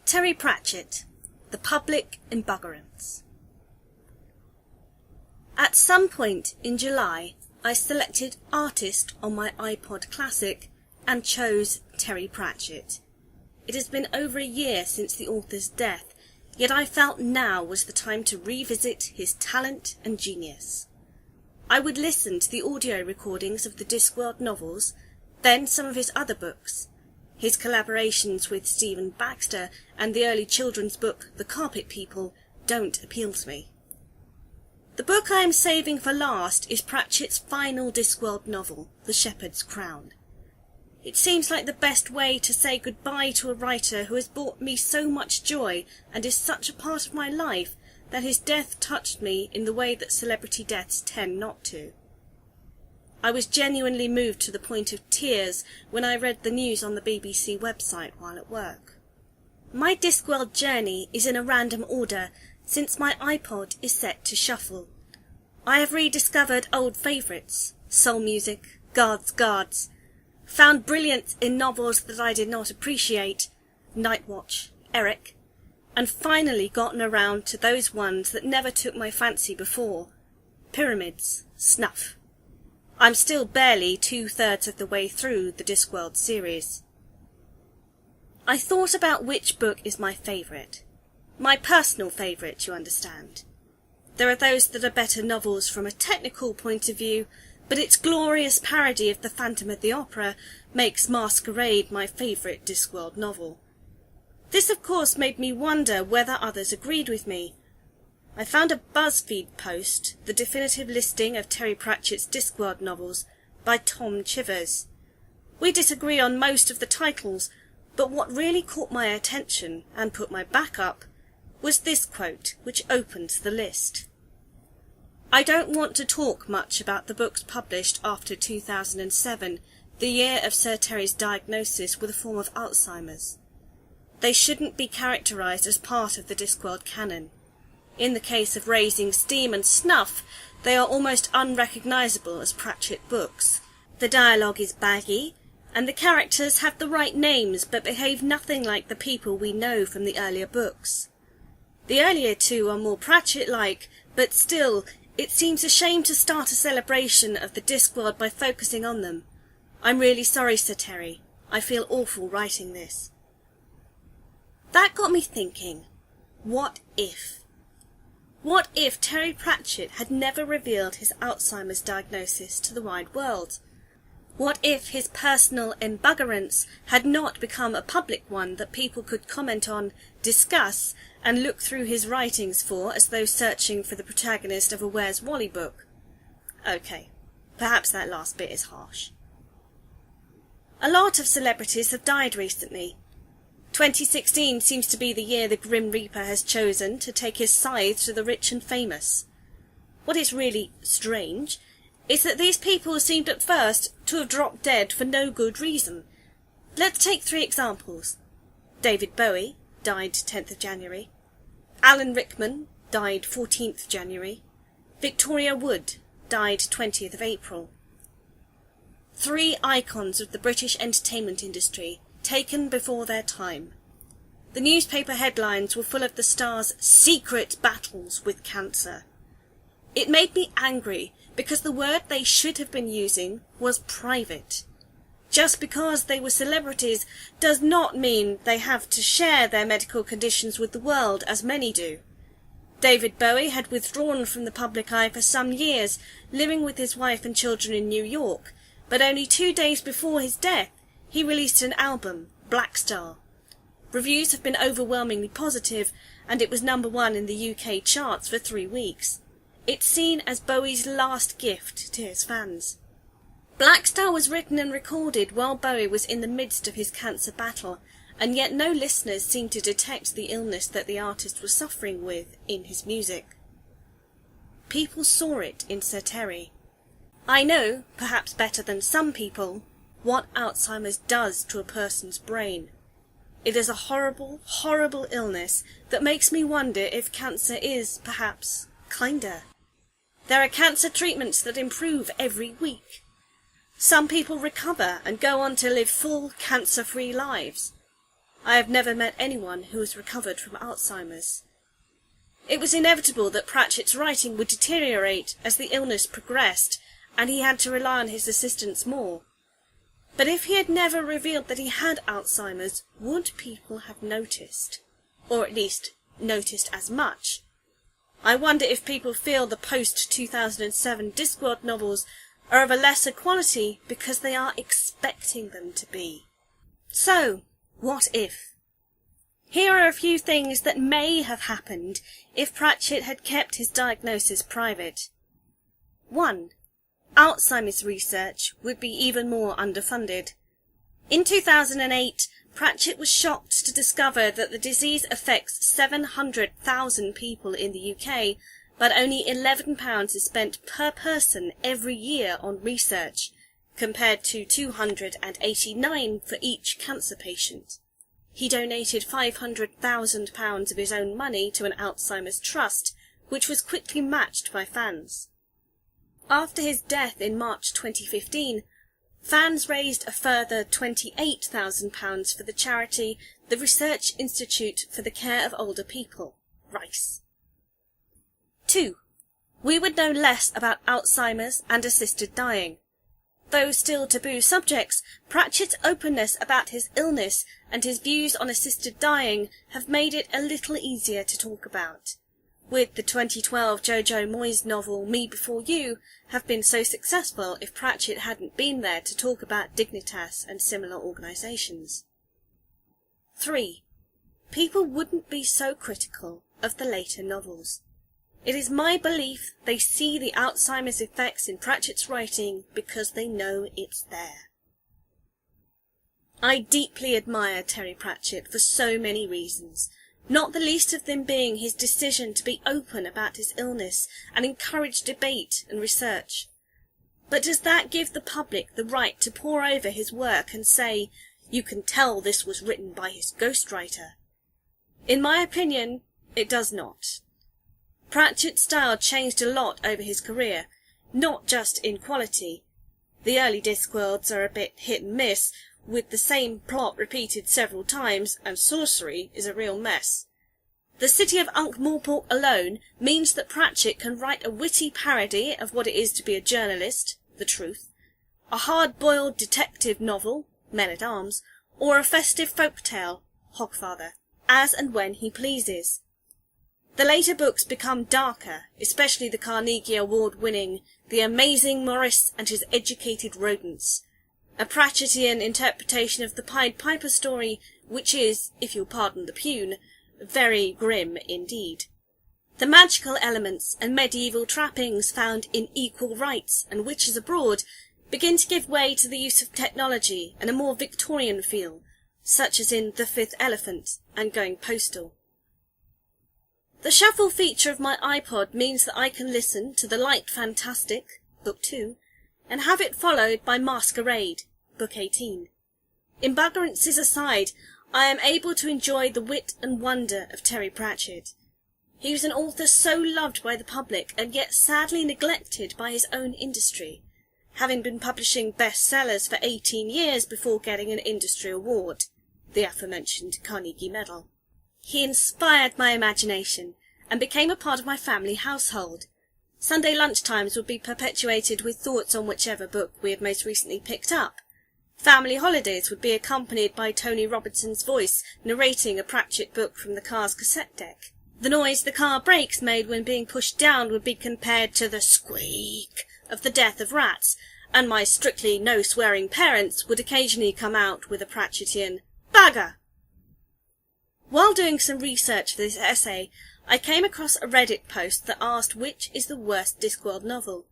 Terry Pratchett, The Public Embuggerance. At some point in July, I selected Artist on my iPod Classic and chose Terry Pratchett. It has been over a year since the author's death, yet I felt now was the time to revisit his talent and genius. I would listen to the audio recordings of the Discworld novels, then some of his other books. His collaborations with Stephen Baxter and the early children's book The Carpet People don't appeal to me. The book I am saving for last is Pratchett's final Discworld novel, The Shepherd's Crown. It seems like the best way to say goodbye to a writer who has brought me so much joy and is such a part of my life that his death touched me in the way that celebrity deaths tend not to. I was genuinely moved to the point of tears when I read the news on the BBC website while at work. My Discworld journey is in a random order, since my iPod is set to shuffle. I have rediscovered old favourites, soul music, Guards, found brilliance in novels that I did not appreciate, Nightwatch, Eric, and finally gotten around to those ones that never took my fancy before, Pyramids, Snuff. I'm still barely 2/3 of the way through the Discworld series. I thought about which book is my favourite. My personal favourite, you understand. There are those that are better novels from a technical point of view, but its glorious parody of the Phantom of the Opera makes Masquerade my favourite Discworld novel. This, of course, made me wonder whether others agreed with me. I found a BuzzFeed post, the definitive listing of Terry Pratchett's Discworld novels, by Tom Chivers. We disagree on most of the titles, but what really caught my attention and put my back up was this quote, which opens the list. I don't want to talk much about the books published after 2007, the year of Sir Terry's diagnosis with a form of Alzheimer's. They shouldn't be characterised as part of the Discworld canon. In the case of Raising Steam and Snuff, they are almost unrecognisable as Pratchett books. The dialogue is baggy, and the characters have the right names but behave nothing like the people we know from the earlier books. The earlier two are more Pratchett-like, but still, it seems a shame to start a celebration of the Discworld by focusing on them. I'm really sorry, Sir Terry. I feel awful writing this. That got me thinking, what if? What if Terry Pratchett had never revealed his Alzheimer's diagnosis to the wide world? What if his personal embuggerance had not become a public one that people could comment on, discuss, and look through his writings for as though searching for the protagonist of a Where's Wally book? Okay, perhaps that last bit is harsh. A lot of celebrities have died recently. 2016 seems to be the year the Grim Reaper has chosen to take his scythe to the rich and famous. What is really strange is that these people seemed at first to have dropped dead for no good reason. Let's take 3 examples. David Bowie died 10th of January. Alan Rickman died 14th January. Victoria Wood died 20th of April. 3 icons of the British entertainment industry taken before their time. The newspaper headlines were full of the stars' secret battles with cancer. It made me angry because the word they should have been using was private. Just because they were celebrities does not mean they have to share their medical conditions with the world, as many do. David Bowie had withdrawn from the public eye for some years, living with his wife and children in New York, but only 2 days before his death, he released an album, Black Star. Reviews have been overwhelmingly positive, and it was #1 in the UK charts for 3 weeks. It's seen as Bowie's last gift to his fans. Black Star was written and recorded while Bowie was in the midst of his cancer battle, and yet no listeners seemed to detect the illness that the artist was suffering with in his music. People saw it in Sir Terry. I know, perhaps better than some people, what Alzheimer's does to a person's brain. It is a horrible, horrible illness that makes me wonder if cancer is, perhaps, kinder. There are cancer treatments that improve every week. Some people recover and go on to live full, cancer-free lives. I have never met anyone who has recovered from Alzheimer's. It was inevitable that Pratchett's writing would deteriorate as the illness progressed, and he had to rely on his assistants more. But if he had never revealed that he had Alzheimer's, would people have noticed? Or at least noticed as much? I wonder if people feel the post-2007 Discworld novels are of a lesser quality because they are expecting them to be. So, what if? Here are a few things that may have happened if Pratchett had kept his diagnosis private. 1. Alzheimer's research would be even more underfunded. In 2008, Pratchett was shocked to discover that the disease affects 700,000 people in the UK, but only £11 is spent per person every year on research, compared to £289 for each cancer patient. He donated £500,000 of his own money to an Alzheimer's trust, which was quickly matched by fans. After his death in March 2015, fans raised a further £28,000 for the charity the Research Institute for the Care of Older People, RICE. 2. We would know less about Alzheimer's and assisted dying. Though still taboo subjects, Pratchett's openness about his illness and his views on assisted dying have made it a little easier to talk about. Would the 2012 Jojo Moyes novel Me Before You have been so successful if Pratchett hadn't been there to talk about Dignitas and similar organisations? 3. People wouldn't be so critical of the later novels. It is my belief they see the Alzheimer's effects in Pratchett's writing because they know it's there. I deeply admire Terry Pratchett for so many reasons, not the least of them being his decision to be open about his illness and encourage debate and research. But does that give the public the right to pore over his work and say, "You can tell this was written by his ghostwriter"? In my opinion, it does not. Pratchett's style changed a lot over his career, not just in quality. The early Discworlds are a bit hit and miss, with the same plot repeated several times, and sorcery is a real mess. The City of Ankh-Morpork alone means that Pratchett can write a witty parody of what it is to be a journalist, The Truth, a hard-boiled detective novel, Men-at-Arms, or a festive folk tale, Hogfather, as and when he pleases. The later books become darker, especially the Carnegie Award-winning The Amazing Morris and His Educated Rodents, a Pratchettian interpretation of the Pied Piper story, which is, if you'll pardon the pun, very grim indeed. The magical elements and medieval trappings found in Equal Rights and Witches Abroad begin to give way to the use of technology and a more Victorian feel, such as in The Fifth Elephant and Going Postal. The shuffle feature of my iPod means that I can listen to The Light Fantastic, Book 2, and have it followed by Masquerade, Book 18. Embuggerances aside, I am able to enjoy the wit and wonder of Terry Pratchett. He was an author so loved by the public and yet sadly neglected by his own industry, having been publishing bestsellers for 18 years before getting an industry award, the aforementioned Carnegie Medal. He inspired my imagination and became a part of my family household. Sunday lunchtimes would be perpetuated with thoughts on whichever book we had most recently picked up. Family holidays would be accompanied by Tony Robertson's voice narrating a Pratchett book from the car's cassette deck. The noise the car brakes made when being pushed down would be compared to the squeak of the death of rats, and my strictly no-swearing parents would occasionally come out with a Pratchettian "Bagger!" While doing some research for this essay, I came across a Reddit post that asked which is the worst Discworld novel.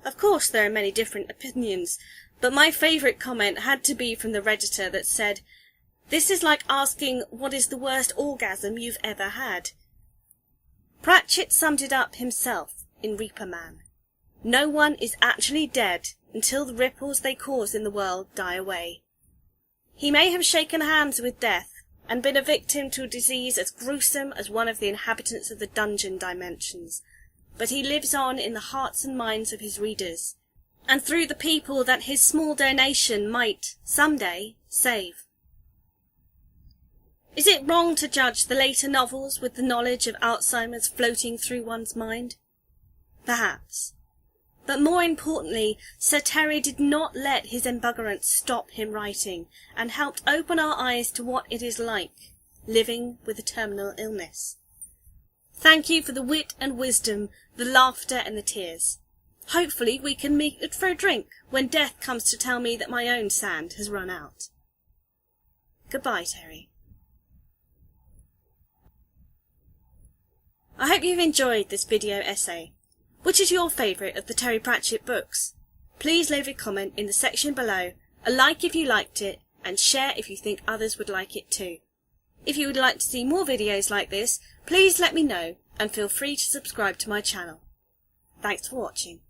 Of course there are many different opinions, but my favourite comment had to be from the Redditor that said, "This is like asking what is the worst orgasm you've ever had." Pratchett summed it up himself in Reaper Man. No one is actually dead until the ripples they cause in the world die away. He may have shaken hands with death, and been a victim to a disease as gruesome as one of the inhabitants of the dungeon dimensions, but he lives on in the hearts and minds of his readers, and through the people that his small donation might, some day, save. Is it wrong to judge the later novels with the knowledge of Alzheimer's floating through one's mind? Perhaps. But more importantly, Sir Terry did not let his embuggerance stop him writing, and helped open our eyes to what it is like, living with a terminal illness. Thank you for the wit and wisdom, the laughter and the tears. Hopefully we can meet it for a drink when death comes to tell me that my own sand has run out. Goodbye, Terry. I hope you've enjoyed this video essay. Which is your favourite of the Terry Pratchett books? Please leave a comment in the section below, a like if you liked it, and share if you think others would like it too. If you would like to see more videos like this, please let me know and feel free to subscribe to my channel. Thanks for watching.